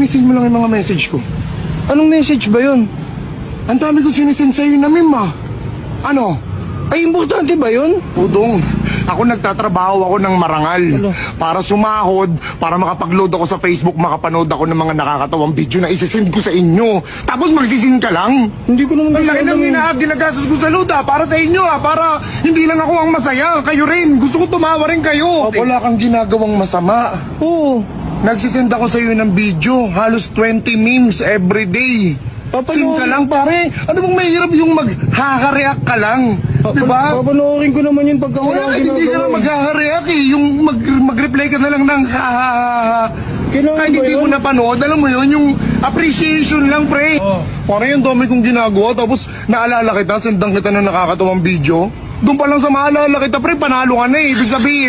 sinisend mo lang yung mga message ko? Anong message ba yun? Ang dami ko sinisend sa'yo na meme, Ano? Ay, importante ba yun? Udong, ako nagtatrabaho ako ng marangal para sumahod, para makapag-load ako sa Facebook, makapanood ako ng mga nakakatawang video na isisend ko sa inyo. Tapos magsisend ka lang? Hindi ko naman Ang laki ng ginagastos ko sa load para sa inyo para hindi lang ako ang masaya, kayo rin. Gusto ko tumawa rin kayo. Wala kang ginagawang masama. Oo. Nagsisend ako sa iyo ng video, halos 20 memes everyday. Send ka lang pare. Ano bang mahirap yung mag-react ka lang? Diba? Papanoorin ko naman yun pagka wala akong Hindi ka ginagawa. na mag-react Yung mag-reply ka na lang ng Kailangan kahit ba hindi yun? mo napanood, alam mo yun, yung appreciation lang, pre. Parang yung dami kong ginagawa, tapos naalala kita, sendan kita ng nakakatawang video. Doon pa lang sa maalala kita, pre, panalo ka na eh. Ibig sabihin,